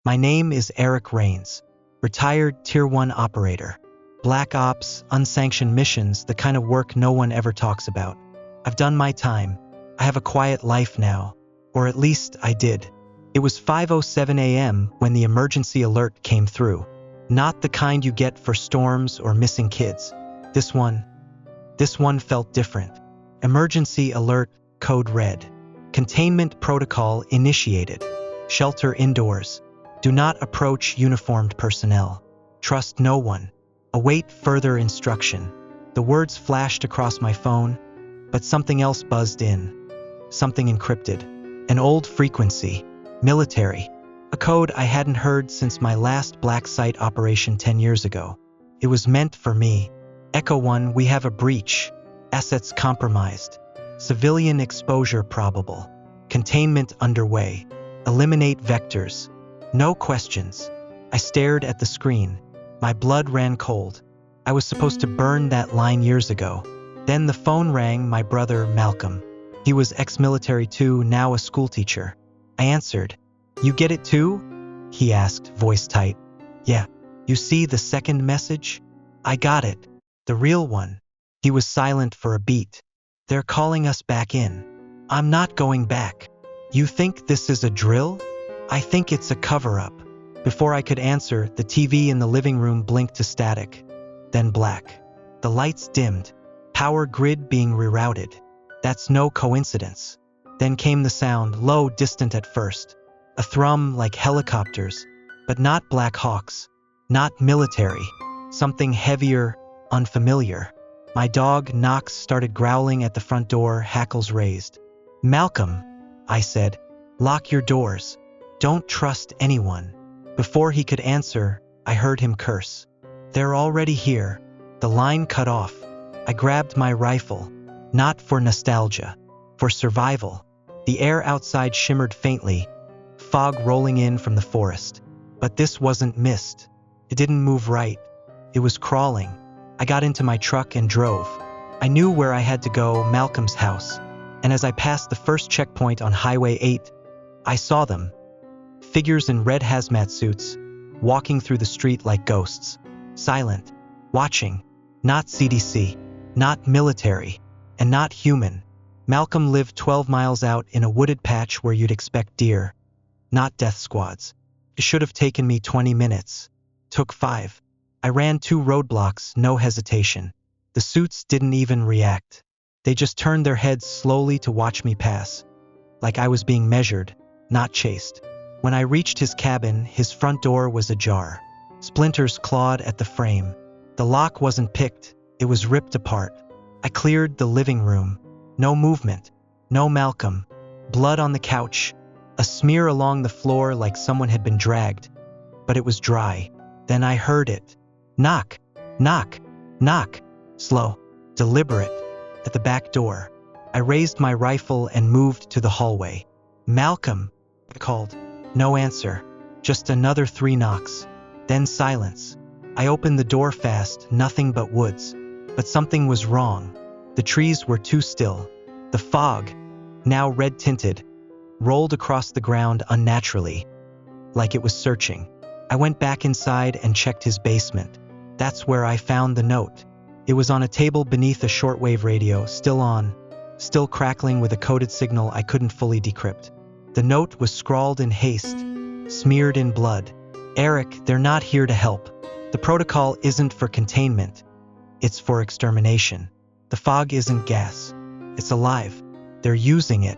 My name is Eric Rains, retired Tier 1 operator. Black Ops, unsanctioned missions, the kind of work no one ever talks about. I've done my time. I have a quiet life now. Or at least I did. It was 5:07 a.m. when the emergency alert came through. Not the kind you get for storms or missing kids. This one felt different. Emergency alert, code red. Containment protocol initiated. Shelter indoors. Do not approach uniformed personnel. Trust no one. Await further instruction. The words flashed across my phone, but something else buzzed in. Something encrypted. An old frequency. Military. A code I hadn't heard since my last black site operation 10 years ago. It was meant for me. Echo 1, we have a breach. Assets compromised. Civilian exposure probable. Containment underway. Eliminate vectors. No questions. I stared at the screen. My blood ran cold. I was supposed to burn that line years ago. Then the phone rang. My brother, Malcolm. He was ex-military too, now a schoolteacher. I answered. You get it too? He asked, voice tight. Yeah. You see the second message? I got it. The real one. He was silent for a beat. They're calling us back in. I'm not going back. You think this is a drill? I think it's a cover-up. Before I could answer, the TV in the living room blinked to static, then black. The lights dimmed. Power grid being rerouted. That's no coincidence. Then came the sound, low, distant at first. A thrum like helicopters, but not Black Hawks. Not military. Something heavier, unfamiliar. My dog, Knox, started growling at the front door, hackles raised. Malcolm, I said, lock your doors. Don't trust anyone. Before he could answer, I heard him curse. They're already here. The line cut off. I grabbed my rifle. Not for nostalgia. For survival. The air outside shimmered faintly. Fog rolling in from the forest. But this wasn't mist. It didn't move right. It was crawling. I got into my truck and drove. I knew where I had to go, Malcolm's house. And as I passed the first checkpoint on Highway 8, I saw them. Figures in red hazmat suits, walking through the street like ghosts. Silent. Watching. Not CDC. Not military. And not human. Malcolm lived 12 miles out in a wooded patch where you'd expect deer. Not death squads. It should have taken me 20 minutes. Took 5. I ran 2 roadblocks, no hesitation. The suits didn't even react. They just turned their heads slowly to watch me pass. Like I was being measured, not chased. When I reached his cabin, his front door was ajar. Splinters clawed at the frame. The lock wasn't picked, it was ripped apart. I cleared the living room. No movement. No Malcolm. Blood on the couch. A smear along the floor like someone had been dragged. But it was dry. Then I heard it. Knock. Knock. Knock. Slow. Deliberate. At the back door. I raised my rifle and moved to the hallway. Malcolm, I called. No answer. Just another 3 knocks. Then silence. I opened the door fast, nothing but woods. But something was wrong. The trees were too still. The fog, now red-tinted, rolled across the ground unnaturally, like it was searching. I went back inside and checked his basement. That's where I found the note. It was on a table beneath a shortwave radio, still on, still crackling with a coded signal I couldn't fully decrypt. The note was scrawled in haste, smeared in blood. Eric, they're not here to help. The protocol isn't for containment. It's for extermination. The fog isn't gas. It's alive. They're using it.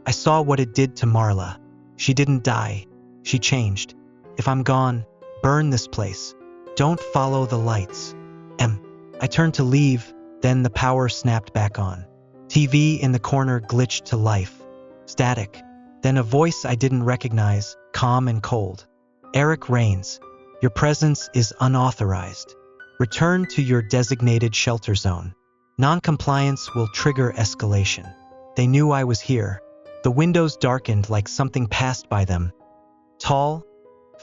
I saw what it did to Marla. She didn't die. She changed. If I'm gone, burn this place. Don't follow the lights. I turned to leave, then the power snapped back on. TV in the corner glitched to life. Static. Then a voice I didn't recognize, calm and cold. Eric Rains, your presence is unauthorized. Return to your designated shelter zone. Non-compliance will trigger escalation. They knew I was here. The windows darkened like something passed by them. Tall,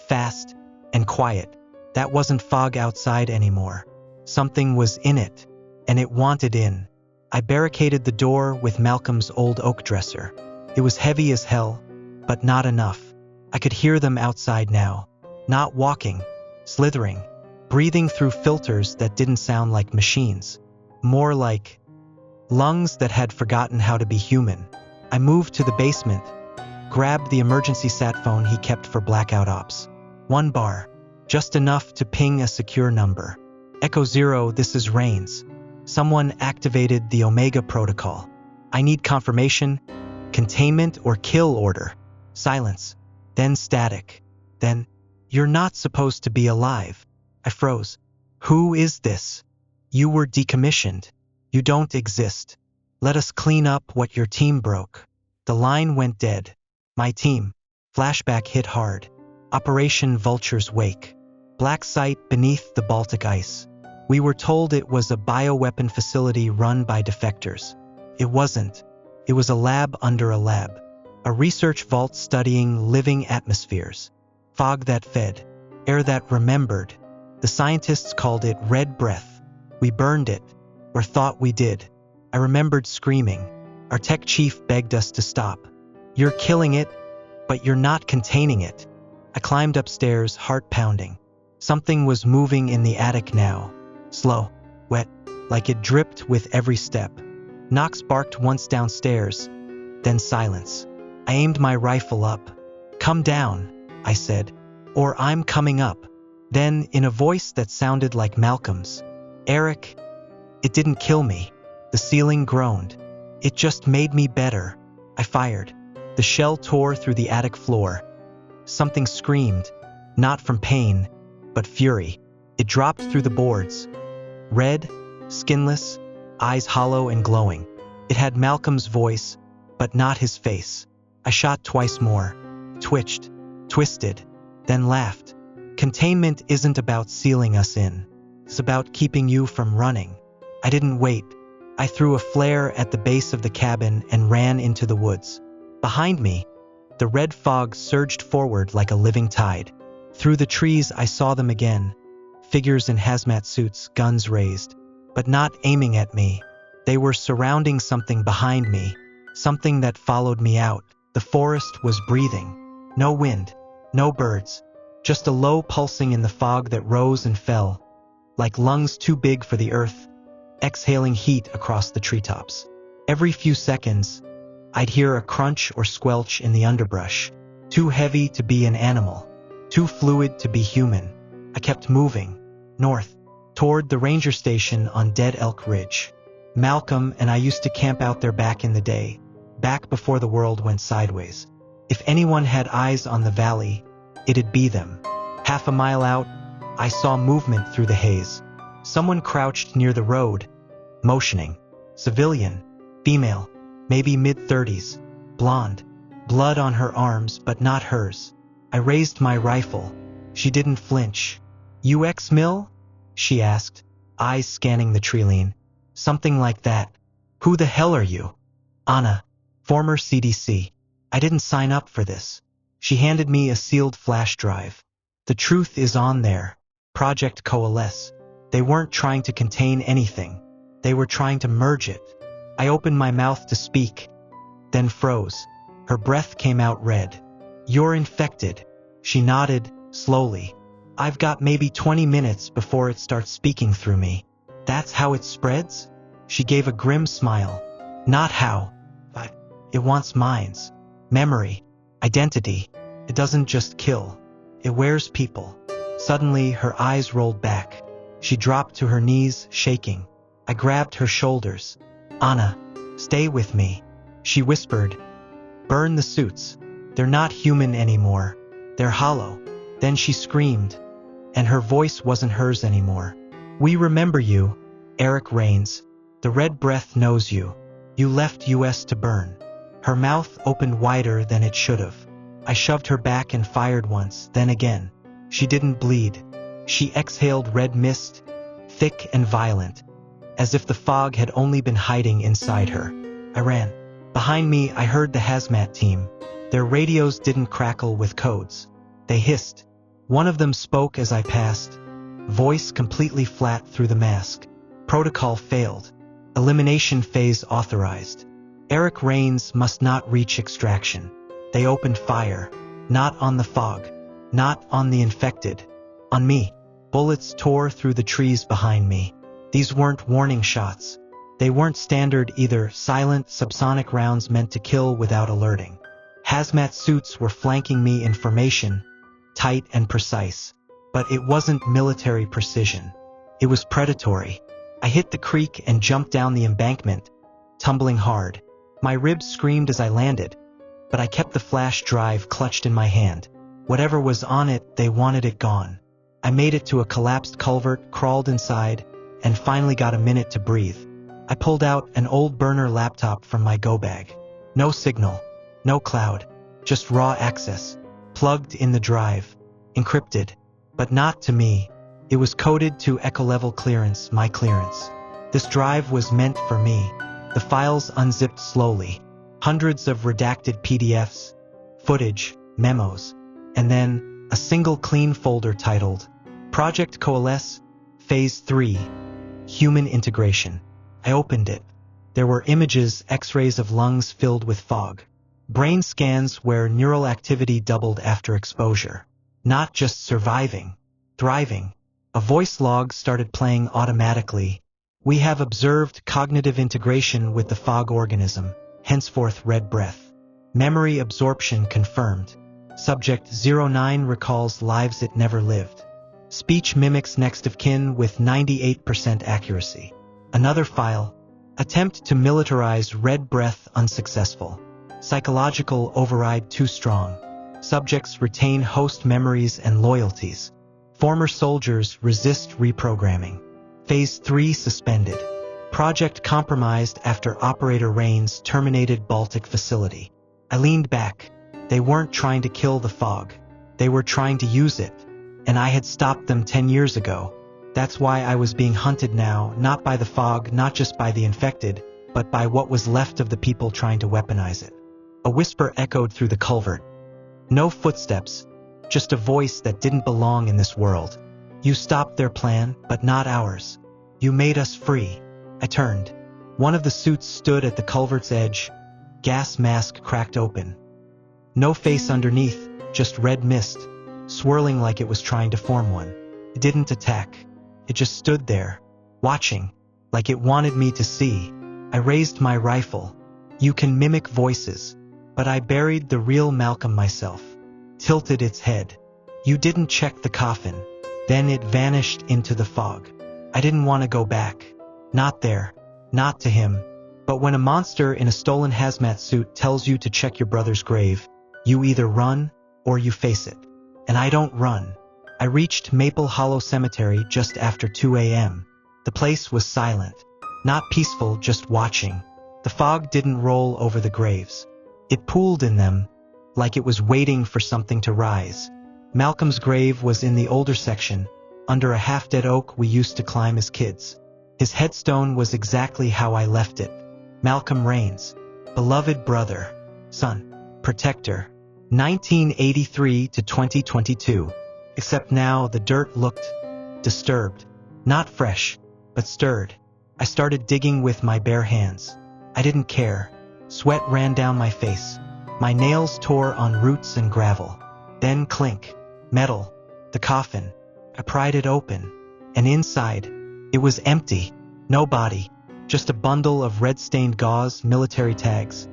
fast, and quiet. That wasn't fog outside anymore. Something was in it, and it wanted in. I barricaded the door with Malcolm's old oak dresser. It was heavy as hell, but not enough. I could hear them outside now. Not walking, slithering, breathing through filters that didn't sound like machines. More like lungs that had forgotten how to be human. I moved to the basement, grabbed the emergency sat phone he kept for blackout ops. 1 bar, just enough to ping a secure number. Echo 0, this is Rains. Someone activated the Omega protocol. I need confirmation, containment or kill order. Silence, then static, then, you're not supposed to be alive. I froze. Who is this? You were decommissioned. You don't exist. Let us clean up what your team broke. The line went dead. My team. Flashback hit hard. Operation Vulture's Wake. Black site beneath the Baltic ice. We were told it was a bioweapon facility run by defectors. It wasn't. It was a lab under a lab. A research vault studying living atmospheres. Fog that fed. Air that remembered. The scientists called it red breath. We burned it. Or thought we did. I remembered screaming. Our tech chief begged us to stop. You're killing it, but you're not containing it. I climbed upstairs, heart pounding. Something was moving in the attic now. Slow, wet, like it dripped with every step. Knox barked once downstairs, then silence. I aimed my rifle up. Come down, I said, or I'm coming up. Then, in a voice that sounded like Malcolm's, Eric. It didn't kill me. The ceiling groaned. It just made me better. I fired. The shell tore through the attic floor. Something screamed, not from pain, but fury. It dropped through the boards. Red, skinless, eyes hollow and glowing. It had Malcolm's voice, but not his face. I shot twice more, twitched, twisted, then laughed. Containment isn't about sealing us in. It's about keeping you from running. I didn't wait. I threw a flare at the base of the cabin and ran into the woods. Behind me, the red fog surged forward like a living tide. Through the trees, I saw them again. Figures in hazmat suits, guns raised, but not aiming at me. They were surrounding something behind me, something that followed me out. The forest was breathing. No wind, no birds, just a low pulsing in the fog that rose and fell, like lungs too big for the earth, exhaling heat across the treetops. Every few seconds, I'd hear a crunch or squelch in the underbrush. Too heavy to be an animal, too fluid to be human. I kept moving, north, toward the ranger station on Dead Elk Ridge. Malcolm and I used to camp out there back in the day, back before the world went sideways. If anyone had eyes on the valley, it'd be them. Half a mile out, I saw movement through the haze. Someone crouched near the road, motioning. Civilian, female, maybe mid-30s, blonde, blood on her arms but not hers. I raised my rifle. She didn't flinch. UX Mill? She asked, eyes scanning the treeline. Something like that. Who the hell are you? Anna, former CDC. I didn't sign up for this. She handed me a sealed flash drive. The truth is on there. Project Coalesce. They weren't trying to contain anything. They were trying to merge it. I opened my mouth to speak, then froze. Her breath came out red. You're infected. She nodded, slowly. I've got maybe 20 minutes before it starts speaking through me. That's how it spreads? She gave a grim smile. Not how, but it wants minds, memory, identity. It doesn't just kill. It wears people. Suddenly, her eyes rolled back. She dropped to her knees, shaking. I grabbed her shoulders. Anna, stay with me, she whispered. Burn the suits. They're not human anymore. They're hollow. Then she screamed, and her voice wasn't hers anymore. We remember you, Eric Rains. The red breath knows you. You left US to burn. Her mouth opened wider than it should have. I shoved her back and fired once, then again. She didn't bleed. She exhaled red mist, thick and violent, as if the fog had only been hiding inside her. I ran. Behind me, I heard the hazmat team. Their radios didn't crackle with codes. They hissed. One of them spoke as I passed, voice completely flat through the mask. Protocol failed. Elimination phase authorized. Eric Rains must not reach extraction. They opened fire, not on the fog, Not on the infected. On me. Bullets tore through the trees behind me. These weren't warning shots. They weren't standard either, silent, subsonic rounds meant to kill without alerting. Hazmat suits were flanking me in formation, tight and precise. But it wasn't military precision. It was predatory. I hit the creek and jumped down the embankment, tumbling hard. My ribs screamed as I landed, but I kept the flash drive clutched in my hand. Whatever was on it, they wanted it gone. I made it to a collapsed culvert, crawled inside, and finally got a minute to breathe. I pulled out an old burner laptop from my go bag. No signal, no cloud, just raw access, plugged in the drive, encrypted, but not to me. It was coded to echo-level clearance, my clearance. This drive was meant for me. The files unzipped slowly. Hundreds of redacted PDFs, footage, memos, and then a single clean folder titled Project Coalesce, Phase 3, Human Integration. I opened it. There were images, x-rays of lungs filled with fog. Brain scans where neural activity doubled after exposure. Not just surviving, thriving. A voice log started playing automatically. We have observed cognitive integration with the fog organism, henceforth red breath. Memory absorption confirmed. Subject 09 recalls lives it never lived. Speech mimics next of kin with 98% accuracy. Another file. Attempt to militarize red breath unsuccessful. Psychological override too strong. Subjects retain host memories and loyalties. Former soldiers resist reprogramming. Phase 3 suspended. Project compromised after Operator Rains terminated Baltic facility. I leaned back. They weren't trying to kill the fog. They were trying to use it. And I had stopped them 10 years ago. That's why I was being hunted now, not by the fog, not just by the infected, but by what was left of the people trying to weaponize it. A whisper echoed through the culvert. No footsteps. Just a voice that didn't belong in this world. You stopped their plan, but not ours. You made us free. I turned. One of the suits stood at the culvert's edge. Gas mask cracked open. No face underneath, just red mist, swirling like it was trying to form one. It didn't attack. It just stood there, watching, like it wanted me to see. I raised my rifle. You can mimic voices, but I buried the real Malcolm myself. Tilted its head. You didn't check the coffin. Then it vanished into the fog. I didn't want to go back. Not there. Not to him. But when a monster in a stolen hazmat suit tells you to check your brother's grave, you either run or you face it. And I don't run. I reached Maple Hollow Cemetery just after 2 a.m. The place was silent. Not peaceful, just watching. The fog didn't roll over the graves. It pooled in them, like it was waiting for something to rise. Malcolm's grave was in the older section, under a half-dead oak we used to climb as kids. His headstone was exactly how I left it. Malcolm Rains. Beloved brother. Son. Protector. 1983 to 2022. Except now the dirt looked disturbed. Not fresh, but stirred. I started digging with my bare hands. I didn't care. Sweat ran down my face. My nails tore on roots and gravel. Then clink. Metal. The coffin. I pried it open. And inside, it was empty. No body. Just a bundle of red-stained gauze, military tags,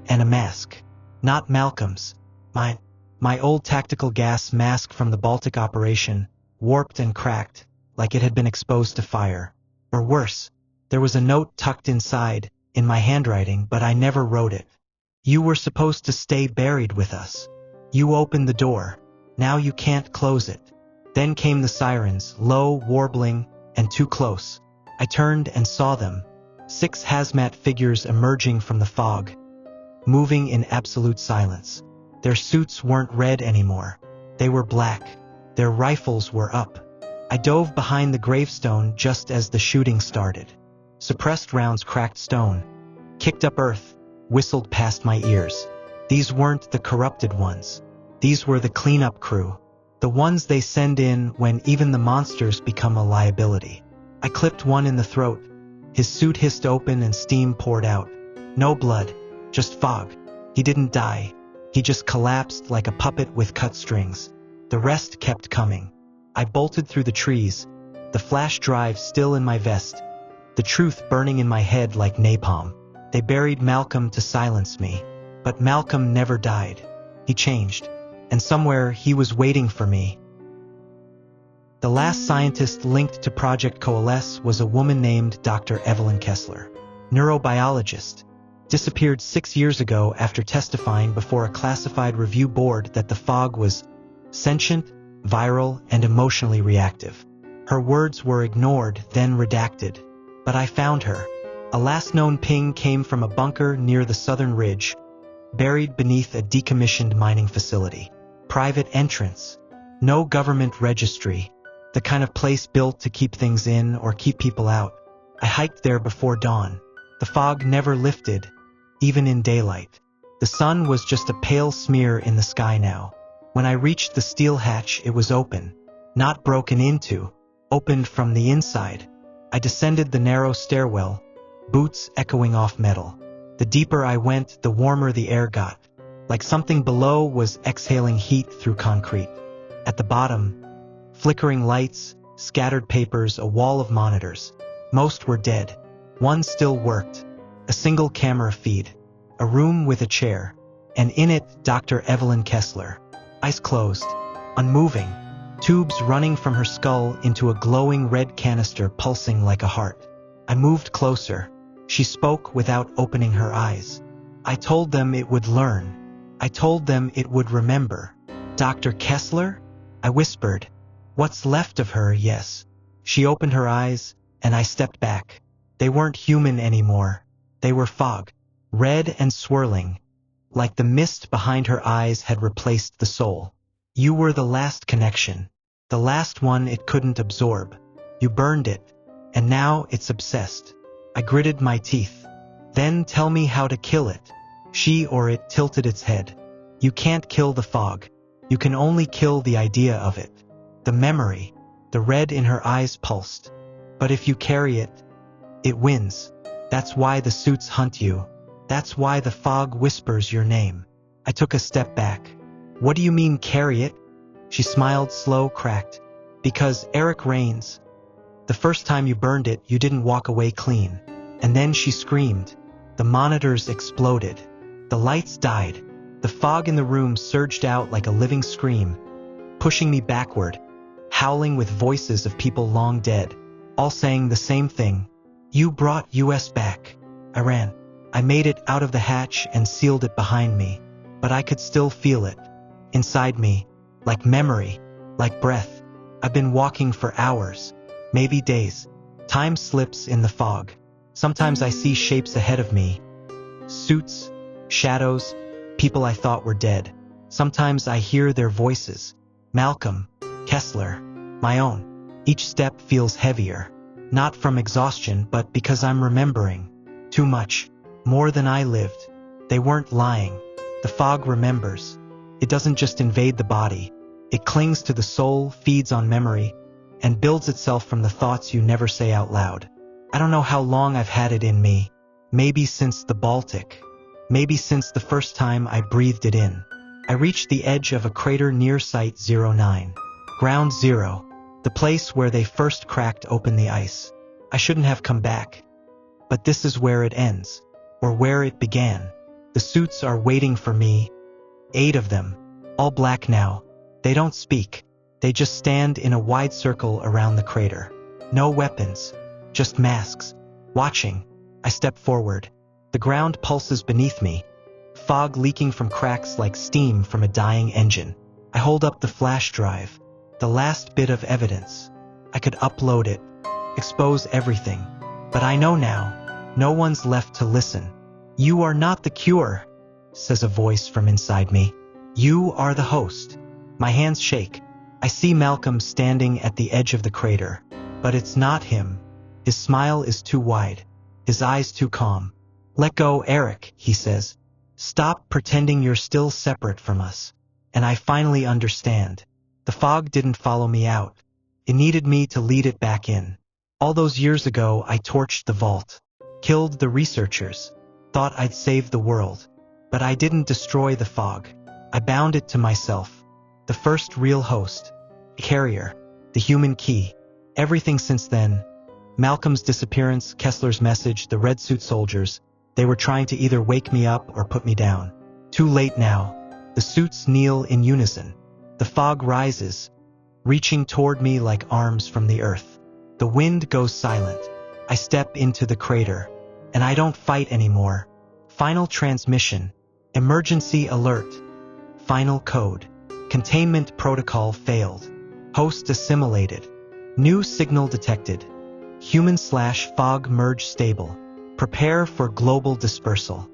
and a mask. Not Malcolm's. Mine. My old tactical gas mask from the Baltic operation, warped and cracked, like it had been exposed to fire. Or worse, there was a note tucked inside, in my handwriting, but I never wrote it. You were supposed to stay buried with us. You opened the door. Now you can't close it. Then came the sirens, low, warbling, and too close. I turned and saw them. 6 hazmat figures emerging from the fog, moving in absolute silence. Their suits weren't red anymore. They were black. Their rifles were up. I dove behind the gravestone just as the shooting started. Suppressed rounds cracked stone, kicked up earth, whistled past my ears. These weren't the corrupted ones. These were the cleanup crew. The ones they send in when even the monsters become a liability. I clipped one in the throat. His suit hissed open and steam poured out. No blood, just fog. He didn't die. He just collapsed like a puppet with cut strings. The rest kept coming. I bolted through the trees, the flash drive still in my vest, the truth burning in my head like napalm. They buried Malcolm to silence me. But Malcolm never died. He changed. And somewhere he was waiting for me. The last scientist linked to Project Coalesce was a woman named Dr. Evelyn Kessler, neurobiologist. Disappeared 6 years ago after testifying before a classified review board that the fog was sentient, viral, and emotionally reactive. Her words were ignored, then redacted. But I found her. A last known ping came from a bunker near the southern ridge, buried beneath a decommissioned mining facility. Private entrance. No government registry. The kind of place built to keep things in or keep people out. I hiked there before dawn. The fog never lifted, even in daylight. The sun was just a pale smear in the sky now. When I reached the steel hatch, it was open. Not broken into, opened from the inside. I descended the narrow stairwell, boots echoing off metal. The deeper I went, the warmer the air got, like something below was exhaling heat through concrete. At the bottom, flickering lights, scattered papers, a wall of monitors. Most were dead. One still worked. A single camera feed. A room with a chair. And in it, Dr. Evelyn Kessler. Eyes closed. Unmoving. Tubes running from her skull into a glowing red canister pulsing like a heart. I moved closer. She spoke without opening her eyes. I told them it would learn. I told them it would remember. Dr. Kessler? I whispered. What's left of her, yes. She opened her eyes, and I stepped back. They weren't human anymore. They were fog. Red and swirling. Like the mist behind her eyes had replaced the soul. You were the last connection. The last one it couldn't absorb. You burned it. And now it's obsessed. I gritted my teeth. Then tell me how to kill it. She or it tilted its head. You can't kill the fog. You can only kill the idea of it. The memory. The red in her eyes pulsed. But if you carry it, it wins. That's why the suits hunt you. That's why the fog whispers your name. I took a step back. What do you mean carry it? She smiled slow, cracked. Because Eric Rains. The first time you burned it, you didn't walk away clean. And then she screamed. The monitors exploded. The lights died. The fog in the room surged out like a living scream, pushing me backward, howling with voices of people long dead, all saying the same thing. You brought us back. I ran. I made it out of the hatch and sealed it behind me, but I could still feel it. Inside me, like memory, like breath. I've been walking for hours, maybe days. Time slips in the fog. Sometimes I see shapes ahead of me. Suits, shadows, people I thought were dead. Sometimes I hear their voices. Malcolm, Kessler, my own. Each step feels heavier. Not from exhaustion, but because I'm remembering. Too much. More than I lived. They weren't lying. The fog remembers. It doesn't just invade the body. It clings to the soul, feeds on memory, and builds itself from the thoughts you never say out loud. I don't know how long I've had it in me. Maybe since the Baltic. Maybe since the first time I breathed it in. I reached the edge of a crater near Site 09. Ground Zero. The place where they first cracked open the ice. I shouldn't have come back. But this is where it ends. Or where it began. The suits are waiting for me. 8 of them. All black now. They don't speak. They just stand in a wide circle around the crater. No weapons. Just masks. Watching. I step forward. The ground pulses beneath me. Fog leaking from cracks like steam from a dying engine. I hold up the flash drive. The last bit of evidence. I could upload it. Expose everything. But I know now. No one's left to listen. You are not the cure, says a voice from inside me. You are the host. My hands shake. I see Malcolm standing at the edge of the crater. But it's not him. His smile is too wide. His eyes too calm. Let go, Eric, he says. Stop pretending you're still separate from us. And I finally understand. The fog didn't follow me out. It needed me to lead it back in. All those years ago, I torched the vault. Killed the researchers. Thought I'd save the world. But I didn't destroy the fog. I bound it to myself. The first real host. The carrier. The human key. Everything since then. Malcolm's disappearance, Kessler's message, the red suit soldiers. They were trying to either wake me up or put me down. Too late now. The suits kneel in unison. The fog rises, reaching toward me like arms from the earth. The wind goes silent. I step into the crater. And I don't fight anymore. Final transmission. Emergency alert. Final code. Containment protocol failed. Host assimilated. New signal detected. Human/fog merge stable. Prepare for global dispersal.